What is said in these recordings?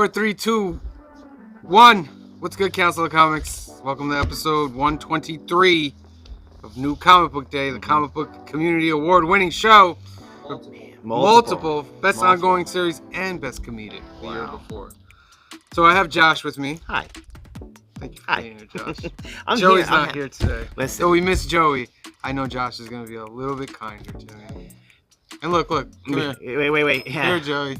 4, 3, 2, 1. What's good, Council of Comics? Welcome to episode 123 of New Comic Book Day, the Comic Book Community Award-winning show. Multiple Best Ongoing Series and Best Comedic the year before. So I have Josh with me. Hi. Thank you for being here, Josh. Joey's not here today. Listen. So we miss Joey. I know Josh is going to be a little bit kinder to me. And look. Come here. Wait. Yeah. Here, Joey.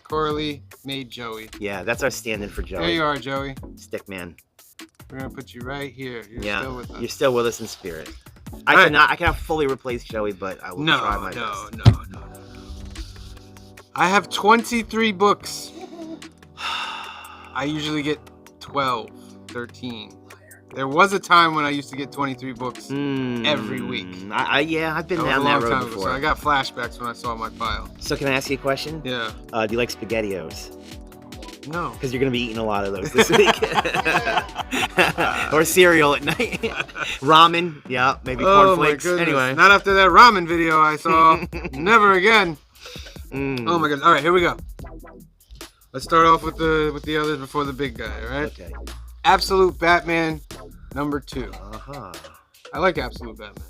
Coralie made Joey. Yeah, that's our stand-in for Joey. There you are, Joey. Stickman. We're going to put you right here. You're still with us. You're still with us in spirit. I cannot fully replace Joey, but I will try my best. No. I have 23 books. I usually get 12, 13. There was a time when I used to get 23 books every week. I've been down that road before. So I got flashbacks when I saw my pile. So can I ask you a question? Yeah. Do you like SpaghettiOs? No. Because you're going to be eating a lot of those this week. Or cereal at night. Ramen. Yeah, maybe cornflakes. Anyway. Not after that ramen video I saw. Never again. Oh my goodness. All right, here we go. Let's start off with the others before the big guy, all right? Okay. Absolute Batman #2. Uh-huh. I like Absolute Batman.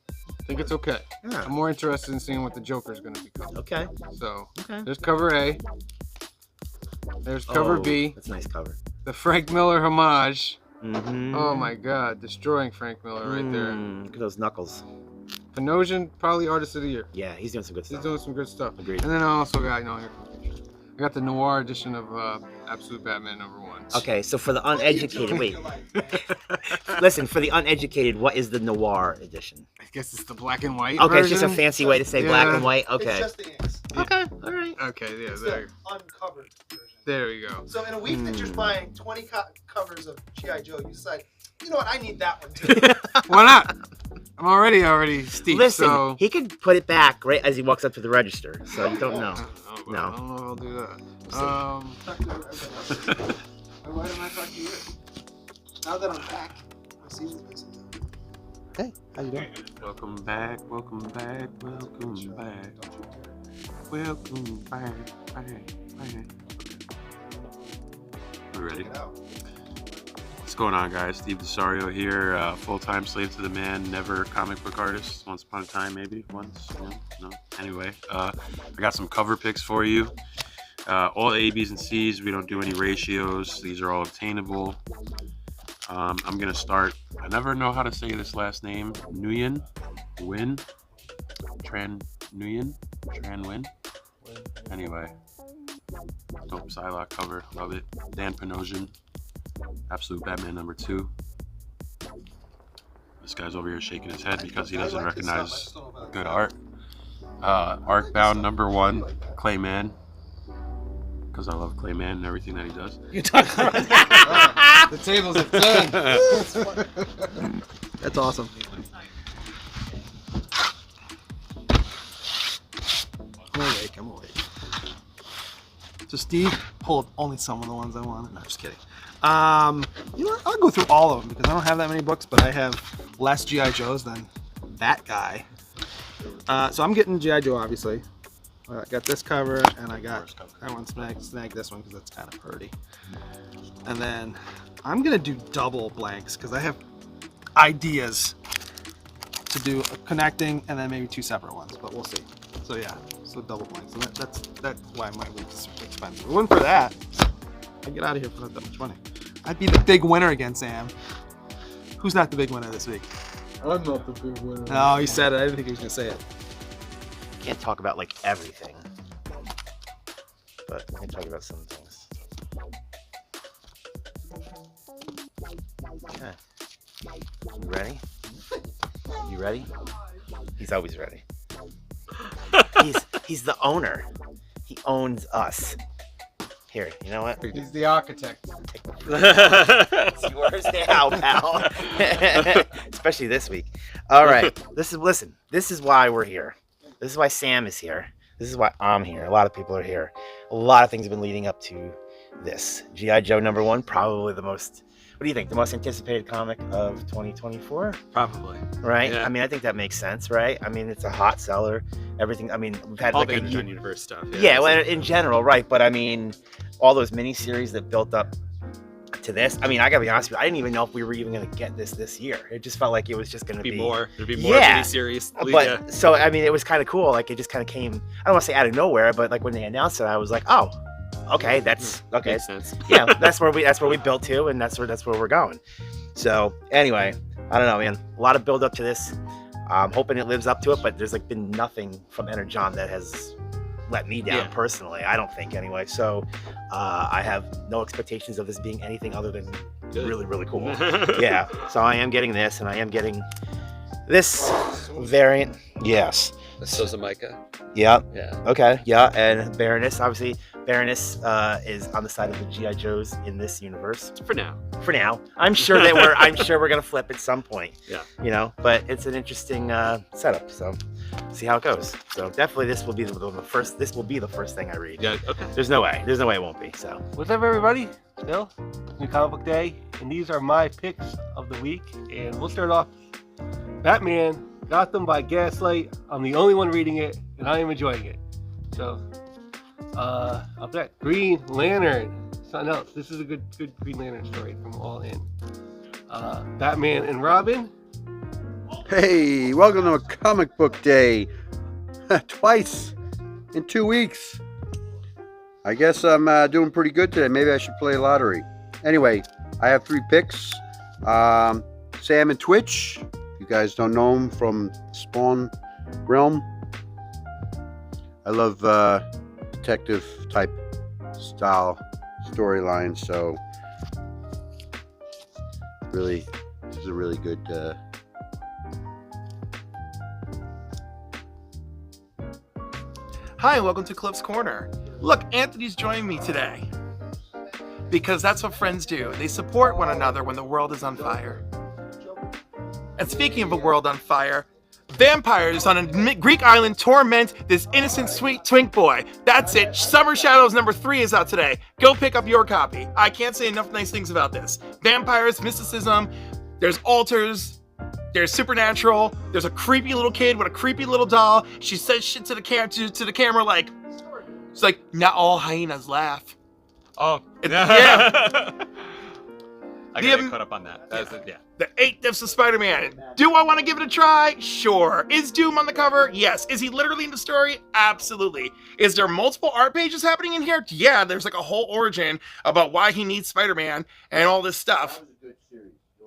I think it's okay. Yeah. I'm more interested in seeing what the Joker's going to become. Okay. So, Okay. there's cover A. There's cover B. That's a nice cover. The Frank Miller homage. Mm-hmm. Oh my God, destroying Frank Miller right there. Look at those knuckles. Panosian, probably Artist of the Year. Yeah, he's doing some good He's stuff. doing some good stuff. Agreed. And then I also got, I got the noir edition of Absolute Batman #1. Okay, so for the uneducated, wait. Listen, for the uneducated, what is the noir edition? I guess it's the black and white Okay, version. it's just a fancy way to say black and white. Okay. It's just the inks. Okay, all right. Okay, yeah, It's there, the uncovered version. there we go. So in a week that you're buying 20 covers of G.I. Joe, you decide, you know what, I need that one too. Why not? I'm already steep. Listen, so... he could put it back right as he walks up to the register, so you don't know. No. I don't know if I'll do that. Why don't I talk to you? Now that I'm back, I see this place. Hey, how you doing? Welcome back. We're ready. What's going on, guys? Steve DeSario here, full-time slave to the man, never comic book artist. Once upon a time, maybe once. No. Anyway, I got some cover picks for you. All A, B's, and C's. We don't do any ratios. These are all obtainable. I'm gonna start. I never know how to say this last name. Nguyen Win. Tran Win. Anyway, dope Psylocke cover. Love it. Dan Panosian. Absolute Batman #2. This guy's over here shaking his head because he doesn't recognize good art. Arcbound #1. Clayman. Because I love Clayman and everything that he does. You're talking about The tables have turned. That's awesome. I'm awake. So Steve pulled only some of the ones I wanted. No, just kidding. You know what? I'll go through all of them because I don't have that many books, but I have less G.I. Joes than that guy. So I'm getting G.I. Joe, obviously. I got this cover, and I got that one snag this one because that's kind of pretty. And then I'm going to do double blanks because I have ideas to do a connecting and then maybe two separate ones, but we'll see. So yeah, so double blanks. And that's why my week's expensive. If it wasn't for that, I'd get out of here for not that much money. I'd be the big winner again, Sam. Who's not the big winner this week? I'm not the big winner. No, he said it. I didn't think he was going to say it. Can't talk about like everything, but I can talk about some things. Okay. You ready? You ready? He's always ready. He's the owner. He owns us. Here, you know what? He's the architect. It's yours now, pal. Especially this week. All right. This is why we're here. This is why Sam is here. This is why I'm here. A lot of people are here. a lot of things have been leading up to this. G.I. Joe #1, probably the most, what do you think, the most anticipated comic of 2024? Probably. Right? Yeah. I mean, I think that makes sense, right? I mean, it's a hot seller. Everything, I mean, we've had All like the a Underground Universe stuff. yeah, well, in general, right? But I mean, all those miniseries that built up to this. I mean, I gotta be honest with you, I didn't even know if we were even gonna get this year. It just felt like it was just gonna There'd be be more. There'd be more Yeah. miniseries. But so I mean, it was kind of cool. Like it just kind of came. I don't want to say out of nowhere, but like when they announced it, I was like, oh, okay, that's okay. Makes sense. Yeah, that's where we built to, and that's where we're going. So anyway, I don't know, man. A lot of build up to this. I'm hoping it lives up to it, but there's like been nothing from Energon that has let me down Yeah. personally. I don't think anyway. So I have no expectations of this being anything other than Good. really, really cool. Yeah. So I am getting this, and I am getting this variant. Yes. Sosa Micah. Yeah. Yeah. Okay. Yeah. And Baroness, obviously, Baroness is on the side of the GI Joes in this universe For now. for now. I'm sure that we're gonna flip at some point. Yeah. You know, but it's an interesting setup. So see how it goes. So definitely this will be the first. This will be the first thing I read. Yeah. Okay. There's no way. There's no way it won't be. So What's up, everybody? Still, New Comic Book Day, and these are my picks of the week. And we'll start off Batman, Gotham by Gaslight. I'm the only one reading it, and I am enjoying it. So, up next, Green Lantern. Something else. This is a good Green Lantern story from All In. Batman and Robin. Hey, welcome to a comic book day. Twice in 2 weeks. I guess I'm doing pretty good today. Maybe I should play lottery. Anyway, I have 3 picks. Sam and Twitch. You guys don't know him from Spawn Realm. I love detective type style storyline, so really, this is a really good. Hi, and welcome to Cliff's Corner. Look, Anthony's joining me today because that's what friends do. They support one another when the world is on fire. And speaking of a world on fire, vampires on a Greek island torment this innocent sweet twink boy. That's it. Summer Shadows #3 is out today. Go pick up your copy. I can't say enough nice things about this. Vampires, mysticism, there's altars, there's supernatural, there's a creepy little kid with a creepy little doll. She says shit to the camera like, it's like, not all hyenas laugh. Oh. Yeah. I The, gotta um, get caught up on that. That's it, yeah. The 8 Deaths of Spider-Man. Do I want to give it a try? Sure. Is Doom on the cover? Yes. Is he literally in the story? Absolutely. Is there multiple art pages happening in here? Yeah, there's like a whole origin about why he needs Spider-Man and all this stuff.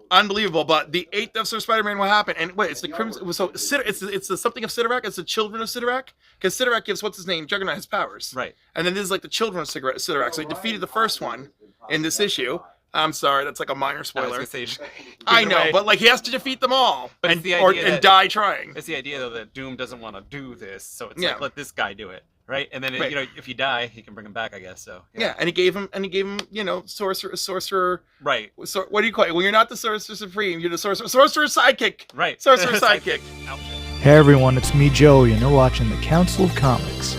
Unbelievable. But the 8 Deaths of Spider-Man will happen. And wait, it's the Crimson. So it's the something of Sidorak. It's the children of Sidorak. Because Sidorak gives what's his name, Juggernaut, his powers. Right. And then this is like the children of Sidorak. So he defeated the first one in this issue. I'm sorry, that's like a minor I was spoiler. gonna say, I know, away. but like he has to defeat them all But and it's the idea and that- die trying. It's the idea though that Doom doesn't want to do this, so it's Yeah. like let this guy do it, right? And then Right. you know if you die, he can bring him back, I guess. So Yeah, and he gave him, you know, sorcerer. right, So, what do you call it? When you're not the sorcerer supreme, you're the sorcerer sidekick. right. Sorcerer sidekick. Outfit. Hey everyone, it's me Joey, and you're watching the Council of Comics.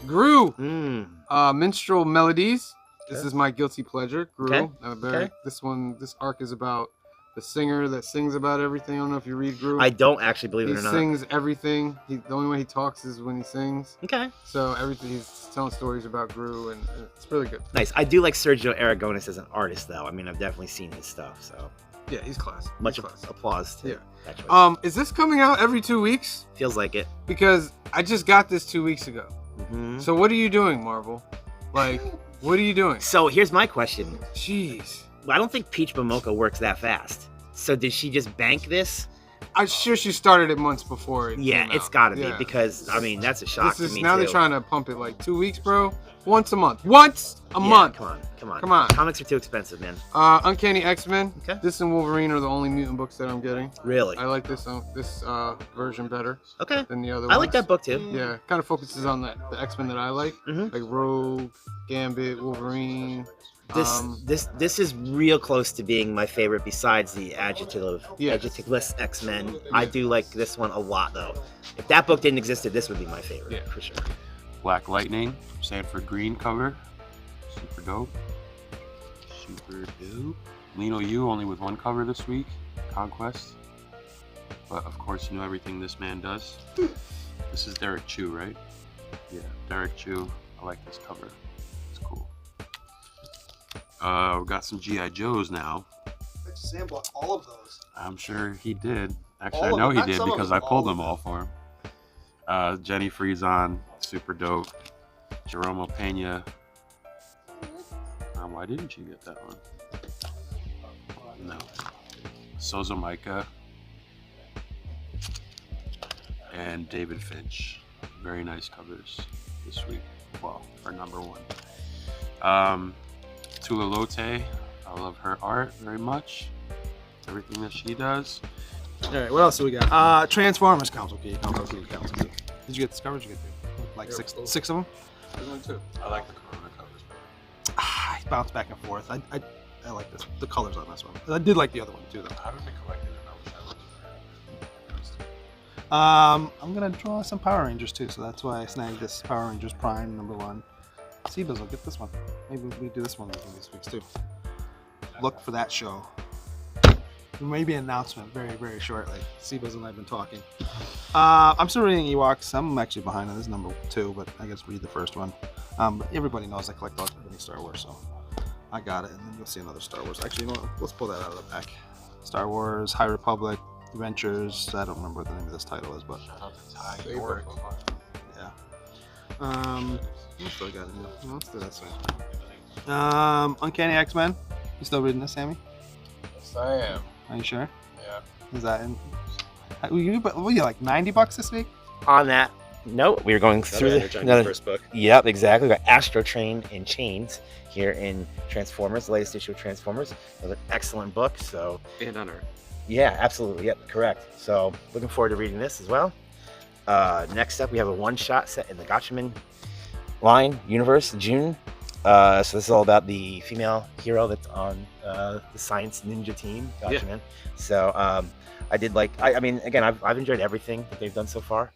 Gru, mm, Minstrel Melodies. This is my guilty pleasure, Gru. Okay. Very, this arc is about the singer that sings about everything. I don't know if you read Gru. I don't actually believe He it or not. sings everything. The only way he talks is when he sings. Okay. So everything, he's telling stories about Gru, and it's really good. Nice. I do like Sergio Aragonis as an artist, though. I mean, I've definitely seen his stuff, so Yeah, he's classic. much He's classic. applause to Yeah. that choice. Is this coming out every 2 weeks? Feels like it. Because I just got this 2 weeks ago. Mhm. So what are you doing, Marvel? Like, what are you doing? So here's my question. Jeez. I don't think Peach Momoko works that fast. So did she just bank this? I'm sure she started it months before it Yeah, came it's out. got to be Yeah. because I mean that's a shock This is to me now too. they're trying to pump it like 2 weeks, bro. Once a month. Once a month. Come on. Come on. Comics are too expensive, man. Uncanny X-Men. Okay. This and Wolverine are the only mutant books that I'm getting. Really? I like this version better Okay. than the other I ones. like that book too. Yeah, kind of focuses on the X-Men that I like, Mhm. like Rogue, Gambit, Wolverine. This is real close to being my favorite besides the Yes. adjectiveless X-Men. I do like this one a lot though. If that book didn't exist, this would be my favorite Yeah. for sure. Black Lightning, Sanford Green cover. Super dope. Super dope. Lino Yu only with one cover this week. Conquest. But of course, you know everything this man does. This is Derek Chu, right? Yeah, Derek Chu. I like this cover. It's cool. We got some G.I. Joes now. Sam bought all of those. I'm sure he did. Actually, All I of know them, he not did some of because them, I pulled all of them all for him. Jenny Frieson, super dope. Jerome Pena. Why didn't you get that one? No. Sozo Micah. And David Finch. Very nice covers this week. Well, for number one. Tula Lote. I love her art very much. Everything that she does. All right, what else do we got? Transformers Council Key. Council Key. Did you get this cover? Did you get like six of them? I like the Corona covers. I bounce back and forth. I like this. The colors on this one. I did like the other one too, though. How did they collect it? I wish I looked. I'm gonna draw some Power Rangers too, so that's why I snagged this Power Rangers Prime #1. Seabuzz will get this one. Maybe we do this one these weeks too. Look for that show. There may be an announcement very, very shortly. Seabuzz and I have been talking. I'm still reading Ewoks. I'm actually behind on this #2, but I guess read the first one. But everybody knows I collect all the Star Wars, so I got it. And then you'll see another Star Wars. Actually, you know what? Let's pull that out of the pack. Star Wars, High Republic, Adventures. I don't remember what the name of this title is, but Shout out to Ty York. yeah. What else do I got in here? No, let's do this one. Uncanny X-Men. You still reading this, Sammy? Yes, I am. Are you sure? Yeah. Is that in? What were you like $90 this week? On that note, we were going through another first book. Yep, exactly. We got Astro Train in Chains here in Transformers, the latest issue of Transformers. Another excellent book. So And on Earth. yeah, absolutely. Yep, correct. So looking forward to reading this as well. Next up, we have a one-shot set in the Gatchaman line universe in June. So this is all about the female hero that's on the Science Ninja team, Gatchaman. So I did like, I mean, again, I've enjoyed everything that they've done so far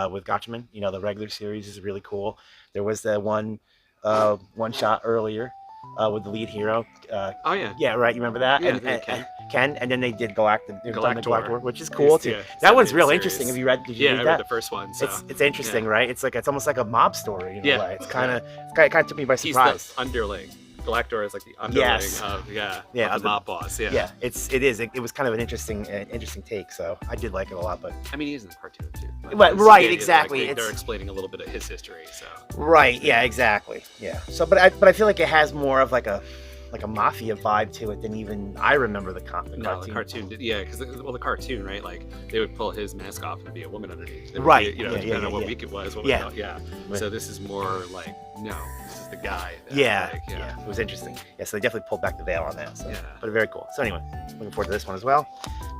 with Gatchaman. You know, the regular series is really cool. There was the one shot earlier with the lead hero. Oh yeah. Yeah, right. You remember that? Yeah, and Ken, and then they did Galactor, Galactor. which is cool too. Yeah, that one's animated real series. interesting. Have you read? Did you Yeah, read I that? read the first one. So It's interesting, right? It's almost like a mob story in a Yeah. way. It's kind of took me by he's surprise. the underling. Galactor is like the underling Yes. of of of the mob boss. Yeah. Yeah, it is. It was kind of an interesting take. So I did like it a lot, but I mean, he's in the cartoon too. But Right, it's- right, the idea that, exactly, they're it's- explaining a little bit of his history. So right, yeah, exactly, yeah. So, but I feel like it has more of like a mafia vibe to it than even I remember the cartoon. the cartoon, yeah, because the cartoon, right? Like they would pull his mask off and be a woman underneath. It would Right, be, depending on what week it was. Yeah. So this is more like this is the guy. that, Yeah, like, yeah, it was interesting. Yeah, so they definitely pulled back the veil on that. So, Yeah. but very cool. So anyway, looking forward to this one as well.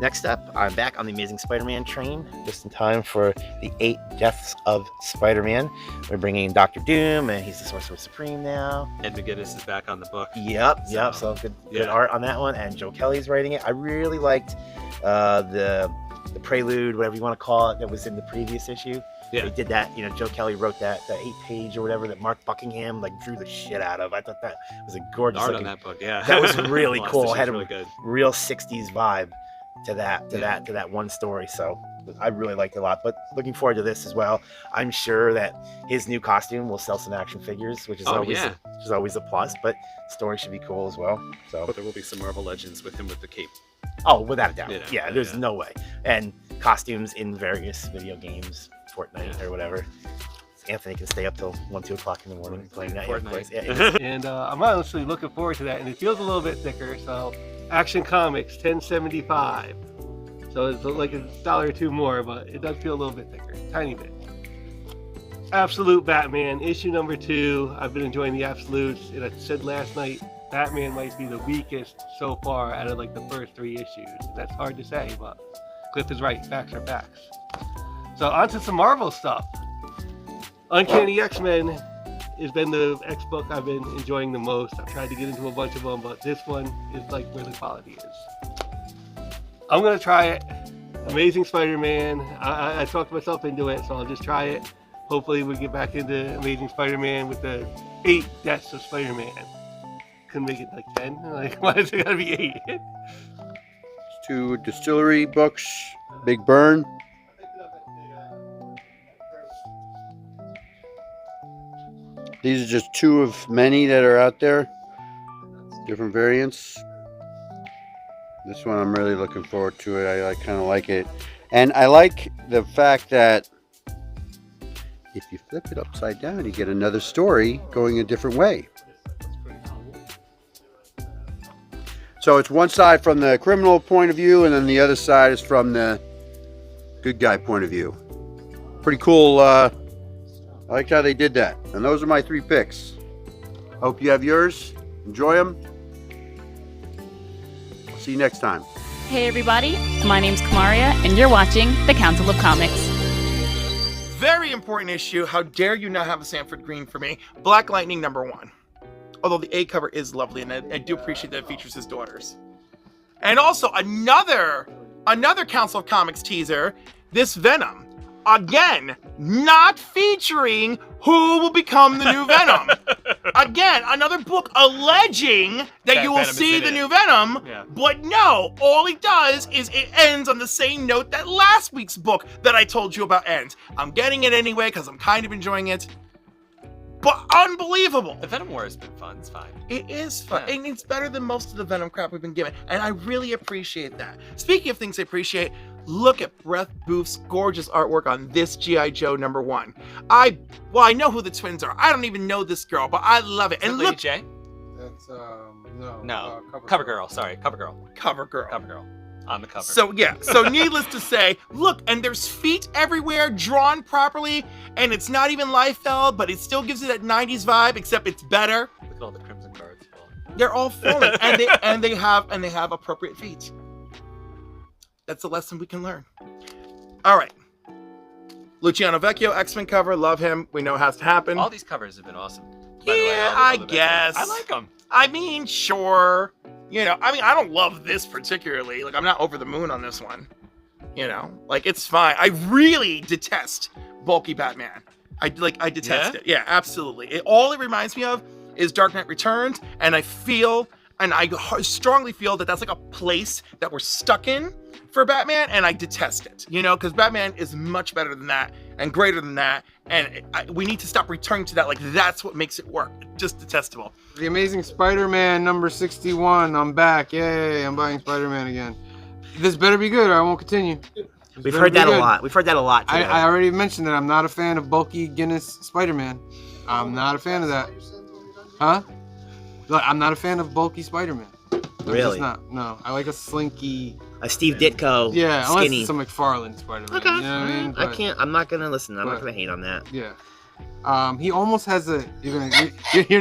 Next up, I'm back on the Amazing Spider-Man train, just in time for the 8 Deaths of Spider-Man. We're bringing Dr. Doom, and he's the Sorcerer Supreme now. Ed McGuinness is back on the book. Yep. So good yeah. art on that one, and Joe Kelly's writing it. I really liked the prelude, whatever you want to call it, that was in the previous issue. Yeah. They did that. Joe Kelly wrote that 8-page or whatever that Mark Buckingham drew the shit out of. I thought that was a gorgeous Art looking, on that book, yeah. That was really Last cool. issue's Had a really good. real 60s vibe to that one story. So I really liked it a lot. But looking forward to this as well. I'm sure that his new costume will sell some action figures, which is always a plus. But the story should be cool as well. So But there will be some Marvel Legends with him with the cape. oh, without a doubt, Yeah, there's yeah. no way. And costumes in various video games, Fortnite or whatever. Anthony can stay up till 1-2 o'clock in the morning playing that. Fortnite. Of course. Yeah, And I'm honestly looking forward to that, and it feels a little bit thicker. So, Action Comics 1075. So it's like $1 or $2 more, but it does feel a little bit thicker, tiny bit. Absolute Batman issue number 2. I've been enjoying the absolutes, and I said last night Batman might be the weakest so far out of the first 3 issues. That's hard to say, but Cliff is right. Facts are facts. So on to some Marvel stuff. Uncanny X-Men has been the X book I've been enjoying the most. I've tried to get into a bunch of them, but this one is where the quality is. I'm gonna try it. Amazing Spider-Man. I talked myself into it, so I'll just try it. hopefully we get back into Amazing Spider-Man with the 8 deaths of Spider-Man. Couldn't make it like 10. Like, why is it gotta be 8? 2 distillery books. Big Burn. These are just 2 of many that are out there. Different variants. This one I'm really looking forward to it. I kind of like it. And I like the fact that if you flip it upside down, you get another story going a different way. So it's one side from the criminal point of view, and then the other side is from the good guy point of view. Pretty cool. I liked how they did that. And those are my 3 picks. Hope you have yours. Enjoy them. See you next time. Hey everybody, my name's Kamaria, and you're watching The Council of Comics. Very important issue. How dare you not have a Sanford Green for me? Black Lightning #1. Although the A cover is lovely, and I do appreciate that it features his daughters. And also another Council of Comics teaser. This Venom, again, not featuring who will become the new Venom. Again, another book alleging that you will Venom see is the in new it. Venom, Yeah. but no, all he does is it ends on the same note that last week's book that I told you about ends. I'm getting it anyway because I'm kind of enjoying it. But unbelievable. The Venom War has been fun. It's fine. It is fun. Yeah. And it's better than most of the Venom crap we've been given. And I really appreciate that. Speaking of things I appreciate, look at Brett Booth's gorgeous artwork on this G.I. Joe #1. I know who the twins are. I don't even know this girl, but I love it. Is it And Lady look, J? That's no. No. Cover Girl. Sorry, Cover Girl. Cover Girl. Cover Girl. On the cover. So yeah, so needless to say, look, and there's feet everywhere drawn properly, and it's not even Liefeld, but it still gives it that 90s vibe, except it's better. Look at all the Crimson Guards. They're all falling, and they have appropriate feet. That's a lesson we can learn. All right, Luciano Vecchio, X-Men cover, love him. We know it has to happen. All these covers have been awesome. By the way, Yeah, all the I X-Men. guess. I like them. I mean, sure. You know, I mean, I don't love this particularly. Like, I'm not over the moon on this one. You know, like, it's fine. I really detest bulky Batman. I detest it. Yeah, absolutely. All it reminds me of is Dark Knight Returns, and I strongly feel that that's like a place that we're stuck in for Batman, and I detest it. You know, because Batman is much better than that and greater than that, and we need to stop returning to that. Like, that's what makes it work. Just detestable. The Amazing Spider-Man #61. I'm back. Yay! I'm buying Spider-Man again. This better be good, or I won't continue. We've heard that a lot. We've heard that a lot today. I already mentioned that I'm not a fan of bulky Guinness Spider-Man. I'm not a fan of that. Huh? Look, I'm not a fan of bulky Spider-Man. I'm Really? just not. No, I like a slinky. A Steve Ditko. Yeah, unless skinny. it's some McFarlane Spider-Man. Okay. You know what I mean? I But- can't. I'm not gonna listen. I'm not but- gonna hate on that. Yeah. He almost has a. You're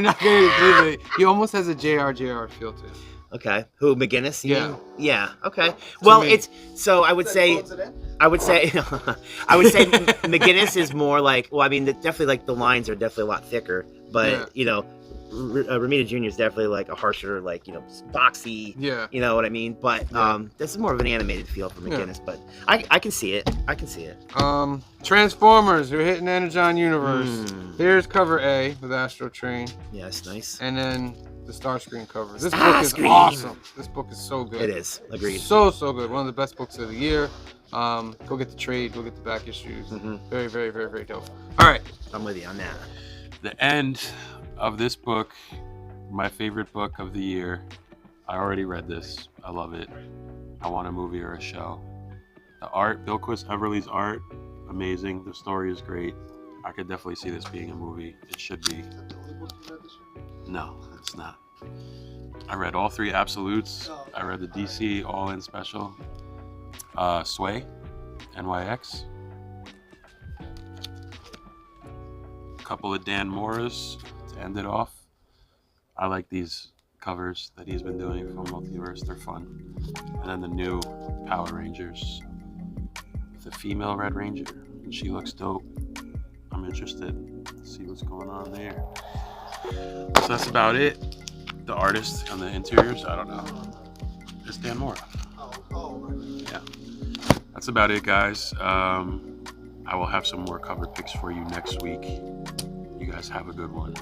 not gonna believe it. He almost has a JR feel to it. Okay. Who? McGinnis? you Yeah. mean? Yeah. Okay. Well, me. it's so I would say McGinnis is more like. Well, I mean, definitely like the lines are definitely a lot thicker, but Yeah. you know, Romita Jr. is definitely like a harsher, like boxy. Yeah. You know what I mean? But Yeah. this is more of an animated feel for Yeah. McGinnis. But I can see it. I can see it. Transformers. We're hitting the Energon universe. Mm. Here's cover A with Astro Train, Yes. Nice. and then the Starscreen cover. This book is Starscream. awesome. This book is so good. It is. Agreed. So good. One of the best books of the year. Go get the trade. Go get the back issues. Mhm. Very, very, very, very dope. All right. I'm with you on that. The end of this book, my favorite book of the year. I already read this. I love it. I want a movie or a show. The art, Bilquis Everly's art, amazing. The story is great. I could definitely see this being a movie. It should be. No, it's not. I read all 3 Absolutes. I read the DC All-In Special. Sway, NYX. A couple of Dan Mora's to end it off. I like these covers that he's been doing for Multiverse. They're fun. And then the new Power Rangers with the female Red Ranger. And she looks dope. I'm interested to see what's going on there. So that's about it. The artist on the interiors, I don't know. It's Dan Mora. Yeah. That's about it, guys. I I will have some more cover picks for you next week. You guys have a good one.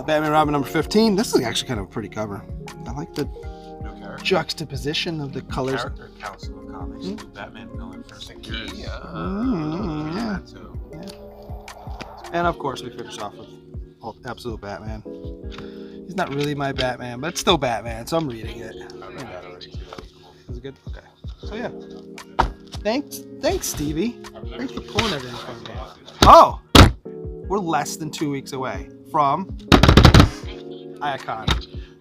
Batman Robin number 15. This is actually kind of a pretty cover. I like the No character. juxtaposition of the colors. Character Council of Comics. The Batman villain for 6 years. Yeah. So. And of course, we finish off with Absolute Batman. He's not really my Batman, but it's still Batman, so I'm reading it. I read that already too. That was cool. Is it good? Okay. So yeah. Thanks, Stevie. Thanks for pulling everything for me. Oh, we're less than 2 weeks away from Iacon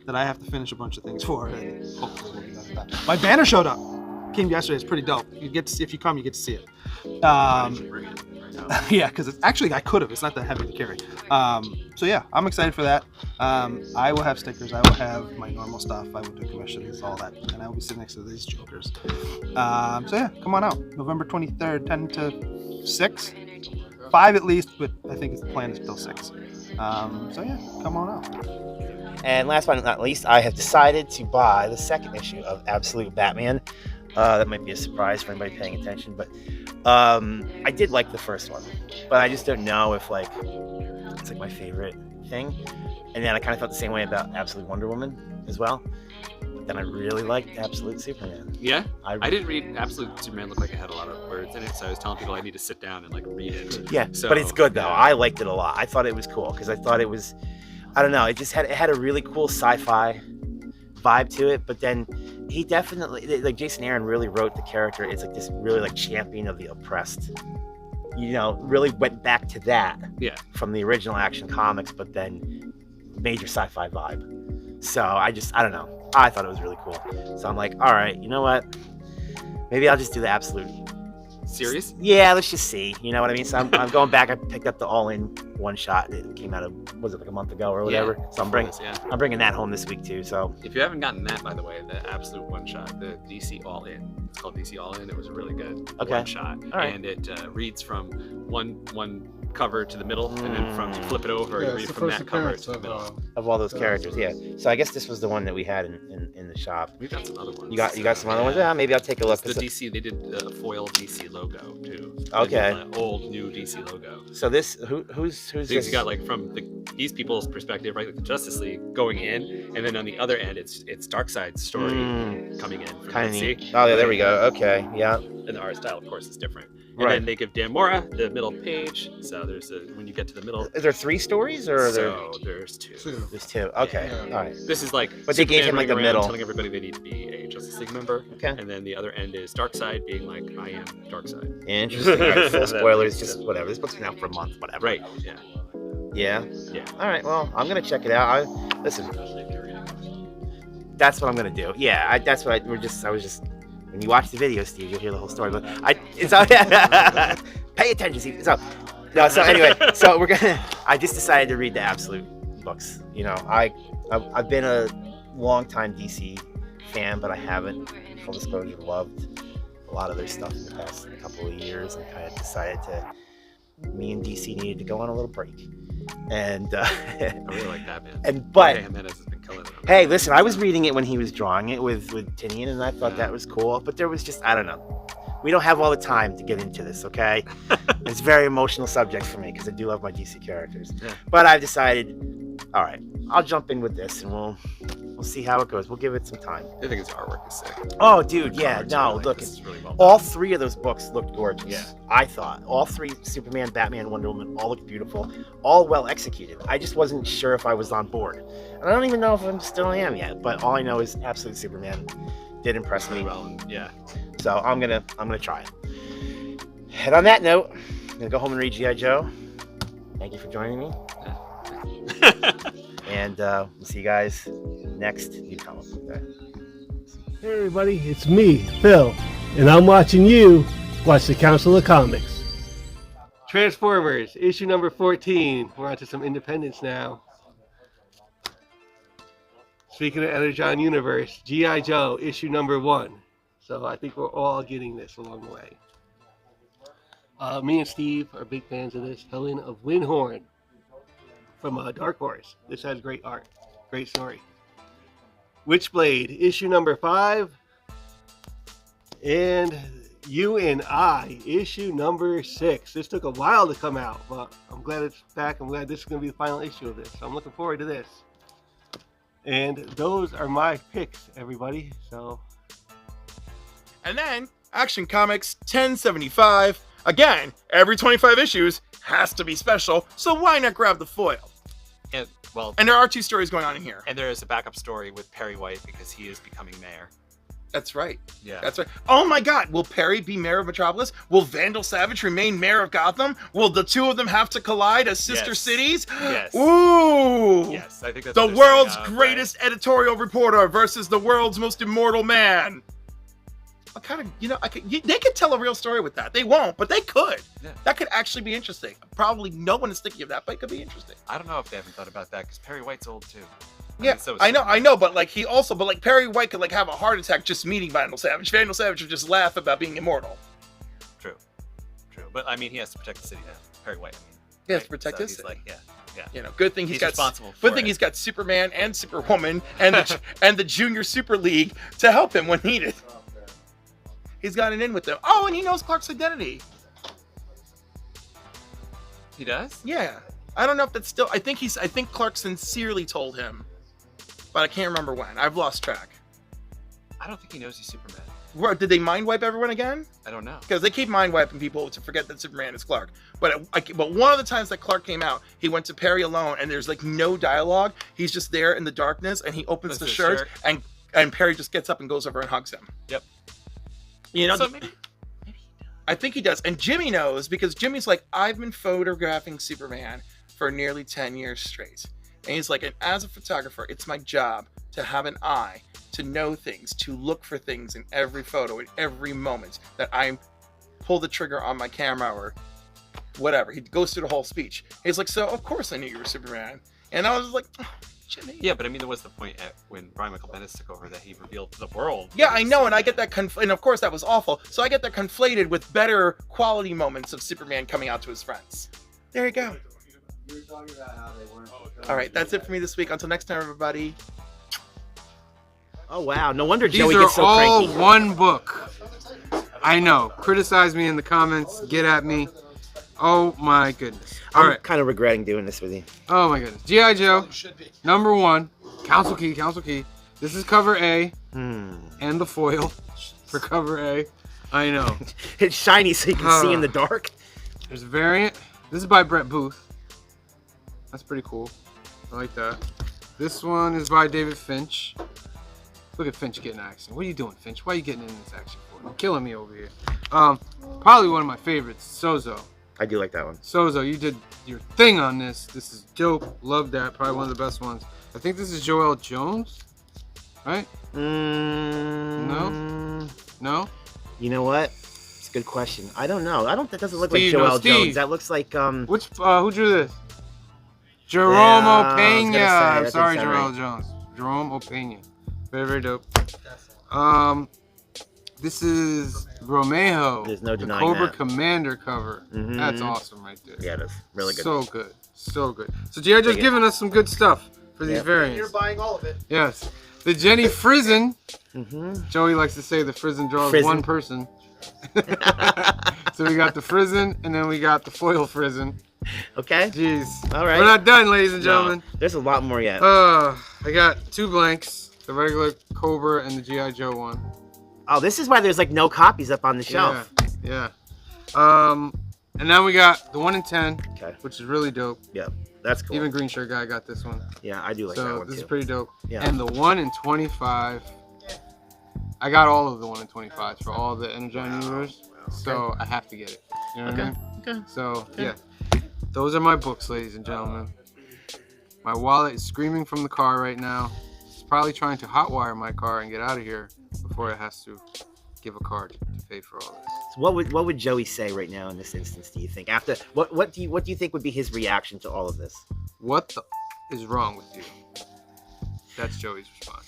that I have to finish a bunch of things for, and hopefully we'll be done with that. My banner showed up. Came yesterday. It's pretty dope. You get to see, if you come, you get to see it. Yeah, because it's actually I could have. It's not that heavy to carry. So yeah, I'm excited for that. I will have stickers. I will have my normal stuff. I will do commissions, all that, and I will be sitting next to these jokers. So yeah, come on out. November 23rd, 10 to 6, 5 at least, but I think the plan is till 6. So yeah, come on out. And last but not least, I have decided to buy the second issue of Absolute Batman. That might be a surprise for anybody paying attention, but I did like the first one, but I just don't know if it's like my favorite thing. And then I kind of felt the same way about Absolute Wonder Woman as well. But then I really liked Absolute Superman. Yeah, I didn't read Absolute Superman. Looked like it had a lot of words in it, so I was telling people I need to sit down and read it. Yeah, so, but it's good though. Yeah. I liked it a lot. I thought it was cool because I thought it was, I don't know, it had a really cool sci-fi vibe to it. But then he definitely, Jason Aaron really wrote the character as this really champion of the oppressed. Really went back to that from the original Action Comics, but then major sci-fi vibe. So I don't know. I thought it was really cool. So I'm like, all right, you know what? Maybe I'll just do the Absolute series. Yeah, let's just see. You know what I mean? So I'm going back. I picked up the all-in one shot. It came out was it like a month ago or whatever? Yeah, so I'm bringing that home this week too. So if you haven't gotten that, by the way, the Absolute one shot, the DC All In. It's called DC All In. It was a really good one shot, and it reads from one cover to the middle, and then from you flip it over, you read from that cover to the middle of all those characters. Yeah. So I guess this was the one that we had in the shop. We've got some other ones. You got some other ones? Yeah, maybe I'll take a look. The DC, they did the foil DC logo too. Okay. Old new DC logo. So this who's so this? You got from these people's perspective, right? Like the Justice League going in, and then on the other end, it's Darkseid's story coming in. Kind of neat. Oh yeah, there we go. Okay, yeah. And the art style, of course, is different. And then they give Dan Mora the middle page. So there's when you get to the middle. Is there 3 stories or there's 2? There's 2. Okay. Yeah. All right. This is but Superman they gave him the middle, telling everybody they need to be a Justice League member. Okay. And then the other end is Darkseid being like, I am Darkseid. Interesting. All right, full spoilers, just whatever. This book's been out for a month, whatever. Right. Yeah. Yeah. Yeah. All right. Well, I'm gonna check it out. Listen. That's what I'm gonna do. Yeah. I was just. When you watch the video, Steve, you'll hear the whole story. But it's out. Pay attention, Steve. So anyway, I just decided to read the Absolute books. I've been a long-time DC fan, but I haven't, full disclosure, loved a lot of their stuff in the past couple of years, and kind of decided me and DC needed to go on a little break. And I really like that, man. But Jimenez has been killing it. Hey, listen, I was reading it when he was drawing it with Tinian, and I thought that was cool. But there was just, I don't know. We don't have all the time to get into this, okay? It's a very emotional subject for me because I do love my DC characters. Yeah. But I've decided, all right, I'll jump in with this, and we'll see how it goes. We'll give it some time. I think his artwork is sick. Oh, dude, yeah. No, look, it's really well all 3 of those books looked gorgeous. Yeah. I thought. All 3, Superman, Batman, Wonder Woman, all looked beautiful, all well executed. I just wasn't sure if I was on board. And I don't even know if I still am yet, but all I know is Absolute Superman did impress me. Well, yeah. So I'm gonna try it. And on that note, I'm gonna go home and read G.I. Joe. Thank you for joining me. And we'll see you guys next New Comic Book Day. Hey everybody, it's me, Phil, and I'm watching you watch the Council of Comics. Transformers, issue number 14. We're on to some independence now. Speaking of Energon Universe, G.I. Joe, issue number 1. So I think we're all getting this along the way. Me and Steve are big fans of this. Helen of Windhorn from Dark Horse. This has great art, great story. Witchblade, issue number 5. And You and I, issue number 6. This took a while to come out, but I'm glad it's back. I'm glad this is going to be the final issue of this. So I'm looking forward to this. And those are my picks, everybody. So. And then Action Comics 1075. Again, every 25 issues has to be special, so why not grab the foil? And, well, and there are 2 stories going on in here. And there is a backup story with Perry White because he is becoming mayor. That's right. Yeah. That's right. Oh my God. Will Perry be mayor of Metropolis? Will Vandal Savage remain mayor of Gotham? Will the 2 of them have to collide as sister cities? Yes. Ooh. Yes, I think that's the what they're world's saying, greatest editorial reporter versus the world's most immortal man. I kind of, they could tell a real story with that. They won't, but they could. Yeah. That could actually be interesting. Probably no one is thinking of that, but it could be interesting. I don't know if they haven't thought about that because Perry White's old too. Yeah, I know, but like Perry White could like have a heart attack just meeting Vandal Savage. Vandal Savage would just laugh about being immortal. True. But I mean, he has to protect the city now. Perry White. I mean, he has to protect his city. Like, yeah. You know, good thing he's got responsible. Good thing he's got Superman and Superwoman and the Junior Super League to help him when needed. He's got an in with them. Oh, and he knows Clark's identity. He does? Yeah. I don't know if that's still. I think Clark sincerely told him, but I can't remember when. I've lost track. I don't think he knows he's Superman. Did they mind wipe everyone again? I don't know. Because they keep mind wiping people to forget that Superman is Clark. But one of the times that Clark came out, he went to Perry alone, and there's like no dialogue. He's just there in the darkness, and he opens the shirt, and Perry just gets up and goes over and hugs him. Yep. You know, so maybe he does. I think he does. And Jimmy knows because Jimmy's like, I've been photographing Superman for nearly 10 years straight. And he's like, and as a photographer, it's my job to have an eye, to know things, to look for things in every photo, in every moment that I pull the trigger on my camera or whatever. He goes through the whole speech. He's like, so of course I knew you were Superman. And I was like, oh, Jimmy. Yeah, but I mean, there was the point when Brian Michael Bendis took over that he revealed to the world. Yeah, I know, and I get that and of course that was awful. So I get that conflated with better quality moments of Superman coming out to his friends. There you go. You were talking about how they weren't. All right, that's it for me this week. Until next time, everybody. Oh wow, no wonder These Joey are gets so all cranky. one book. I know. Criticize me in the comments. Get at me. Oh my goodness. All right. Kind of regretting doing this with you. Oh my goodness. G.I. Joe, number 1. Council Key. This is cover A. And the foil for cover A. I know. It's shiny so you can see in the dark. There's a variant. This is by Brett Booth. That's pretty cool. I like that. This one is by David Finch. Look at Finch getting action. What are you doing, Finch? Why are you getting in this action for? You're killing me over here. Probably one of my favorites, Sozo. I do like that one. Sozo, you did your thing on this. This is dope. Love that. Probably one of the best ones. I think this is Joel Jones, right? No? You know what? It's a good question. I don't know. That doesn't look Steve, like Joel no, Steve. Jones. That looks like who drew this? Jerome Yeah, Opeña. I I'm was sorry, gonna say, Joel right. Jones. Jerome Opeña. Very, very dope. This is Romejo. There's no the denying Cobra that. Commander cover. Mhm. That's awesome right there. Yeah, it is. Really good. So good. So good. So G.I. Joe's Dig it. giving us some good stuff for these Yep. variants. You're buying all of it. Yes. The Jenny Frizen. Mm-hmm. Joey likes to say the Frizen draws Frizen. one person. So we got the Frizen, and then we got the foil Frizen. Okay. Jeez. All right. We're not done, ladies and No, gentlemen. there's a lot more yet. I got 2 blanks. The regular Cobra and the G.I. Joe one. Oh, this is why there's like no copies up on the shelf. Yeah. And now we got the 1 in 10, Okay. which is really dope. Yeah, that's cool. Even Green Shirt Guy got this one. Yeah, I do like that So one this too. is pretty dope. Yeah. And the 1 in 25. I got all of the 1 in 25s for all the Energon universe. So I have to get it. You know what I mean? Okay. So yeah. Those are my books, ladies and gentlemen. My wallet is screaming from the car right now. It's probably trying to hotwire my car and get out of here before it has to give a card to pay for all this. So what would Joey say right now in this instance? Do you think after what do you think would be his reaction to all of this? What the is wrong with you? That's Joey's response.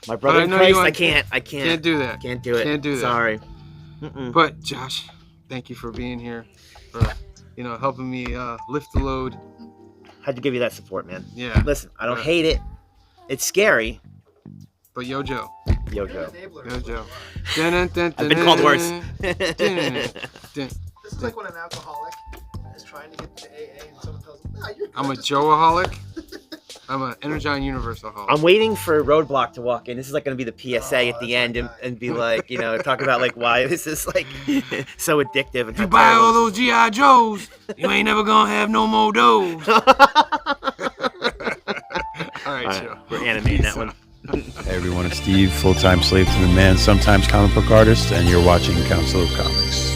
My brother But I in know Christ, you I can't. Can't do that. Can't do it. Can't do that. Sorry. Mm-mm. But Josh, thank you for being here, for helping me lift the load. Had to give you that support, man. Yeah. Listen, I don't hate it. It's scary. But Yo Joe. Yo, You're Joe. an enabler. Yo Joe. I've I've been called worse. This is like when an alcoholic is trying to get to AA and someone tells him, "Nah, you're good." I'm a Just- Joe-aholic. I'm an Energon Universal-aholic. I'm waiting for Roadblock to walk in. This is like going to be the PSA at the that's end my and, guy. and be like, you know, talk about like why this is like so addictive. And If you buy all those G.I. Joes, you ain't never gonna have no more doughs. All right, Joe. We're animating that one. Hey everyone, it's Steve, full-time slave to the man, sometimes comic book artist, and you're watching Council of Comics.